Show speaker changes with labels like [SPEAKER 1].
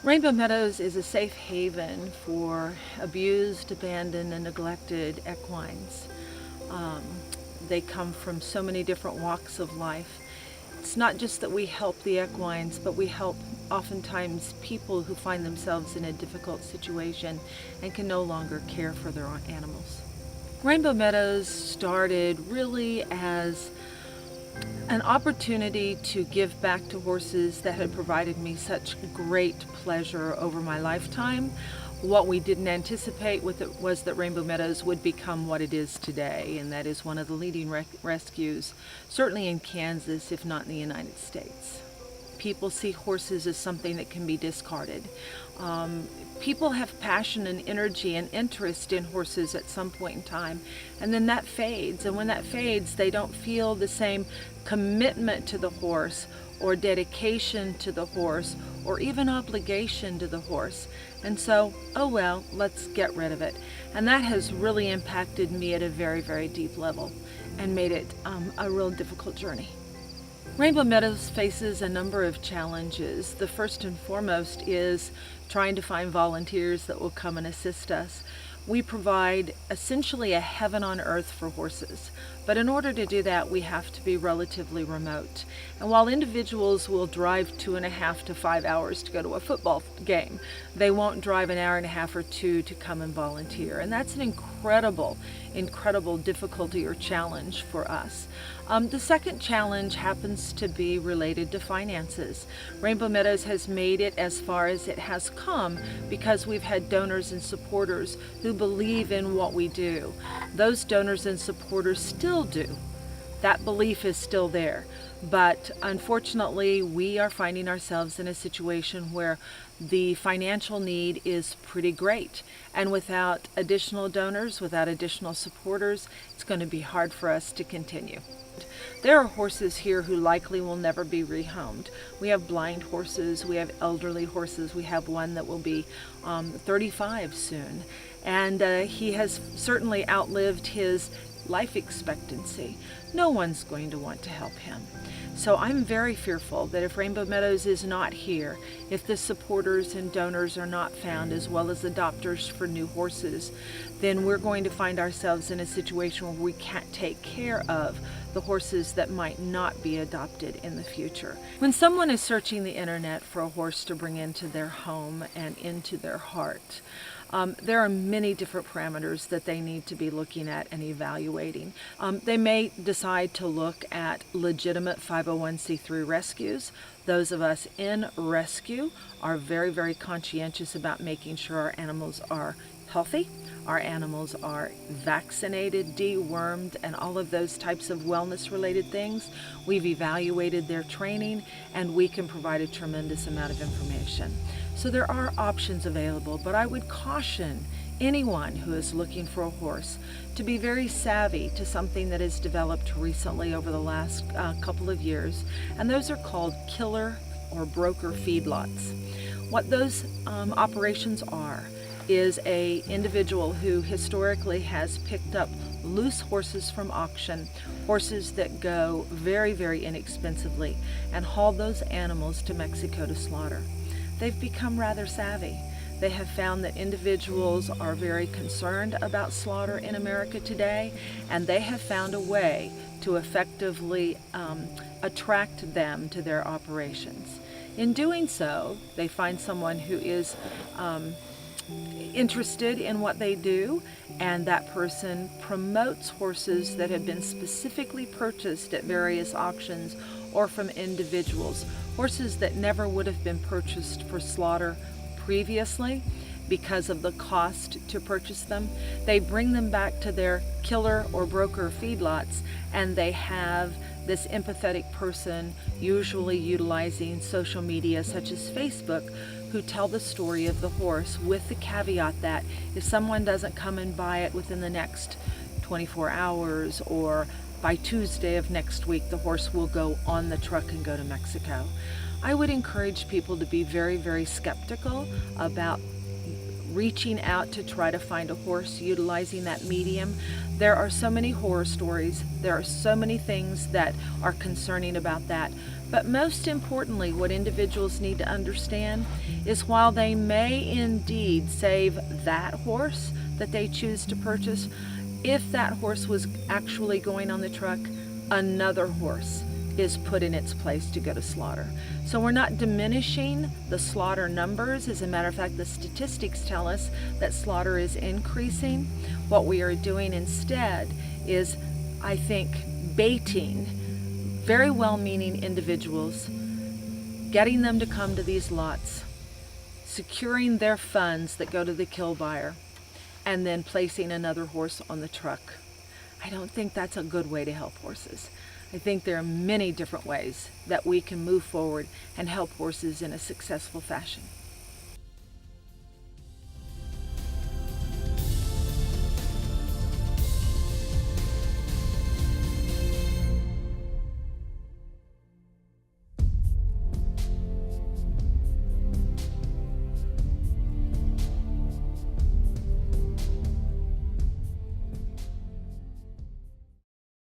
[SPEAKER 1] Rainbow Meadows is a safe haven for abused, abandoned, and neglected equines. Um, they come from so many different walks of life. It's not just that we help the equines, but we help oftentimes people who find themselves in a difficult situation and can no longer care for their animals. Rainbow Meadows started really as an opportunity to give back to horses that had provided me such great pleasure over my lifetime. What we didn't anticipate was that Rainbow Meadows would become what it is today, and that is one of the leading rescues, certainly in Kansas, if not in the United States. People see horses as something that can be discarded. People have passion and energy and interest in horses at some point in time, and then that fades. And when that fades, they don't feel the same commitment to the horse or dedication to the horse or even obligation to the horse. And so, oh well, let's get rid of it. And that has really impacted me at a very, very deep level and made it a real difficult journey. Rainbow Meadows faces a number of challenges. The first and foremost is trying to find volunteers that will come and assist us. We provide essentially a heaven on earth for horses, but in order to do that, we have to be relatively remote. And while individuals will drive 2.5 to 5 hours to go to a football game, they won't drive an hour and a half or two to come and volunteer. And that's an incredible difficulty or challenge for us. The second challenge happens to be related to finances. Rainbow Meadows has made it as far as it has come because we've had donors and supporters who believe in what we do. Those donors and supporters still do. That belief is still there. But unfortunately, we are finding ourselves in a situation where the financial need is pretty great. And without additional donors, without additional supporters, it's going to be hard for us to continue. There are horses here who likely will never be rehomed. We have blind horses, we have elderly horses, we have one that will be 35 soon. And he has certainly outlived his life expectancy. No one's going to want to help him. So I'm very fearful that if Rainbow Meadows is not here, if the supporters and donors are not found, as well as adopters for new horses, then we're going to find ourselves in a situation where we can't take care of the horses that might not be adopted in the future. When someone is searching the internet for a horse to bring into their home and into their heart, there are many different parameters that they need to be looking at and evaluating. They may decide to look at legitimate 501c3 rescues. Those of us in rescue are very, very conscientious about making sure our animals are healthy, our animals are vaccinated, dewormed, and all of those types of wellness-related things. We've evaluated their training, and we can provide a tremendous amount of information. So there are options available, but I would caution anyone who is looking for a horse to be very savvy to something that has developed recently over the last couple of years, and those are called killer or broker feedlots. What those operations are is a individual who historically has picked up loose horses from auction, horses that go very, very inexpensively, and hauled those animals to Mexico to slaughter. They've become rather savvy. They have found that individuals are very concerned about slaughter in America today, and they have found a way to effectively attract them to their operations. In doing so, they find someone who is interested in what they do, and that person promotes horses that have been specifically purchased at various auctions or from individuals, horses that never would have been purchased for slaughter previously because of the cost to purchase them. They bring them back to their killer or broker feedlots, and they have this empathetic person, usually utilizing social media such as Facebook, who tell the story of the horse with the caveat that if someone doesn't come and buy it within the next 24 hours or by Tuesday of next week, the horse will go on the truck and go to Mexico. I would encourage people to be very, very skeptical about reaching out to try to find a horse utilizing that medium. There are so many horror stories. There are so many things that are concerning about that. But most importantly, what individuals need to understand is while they may indeed save that horse that they choose to purchase, if that horse was actually going on the truck, another horse is put in its place to go to slaughter. So we're not diminishing the slaughter numbers. As a matter of fact, the statistics tell us that slaughter is increasing. What we are doing instead is, I think, baiting very well-meaning individuals, getting them to come to these lots, securing their funds that go to the kill buyer, and then placing another horse on the truck. I don't think that's a good way to help horses. I think there are many different ways that we can move forward and help horses in a successful fashion.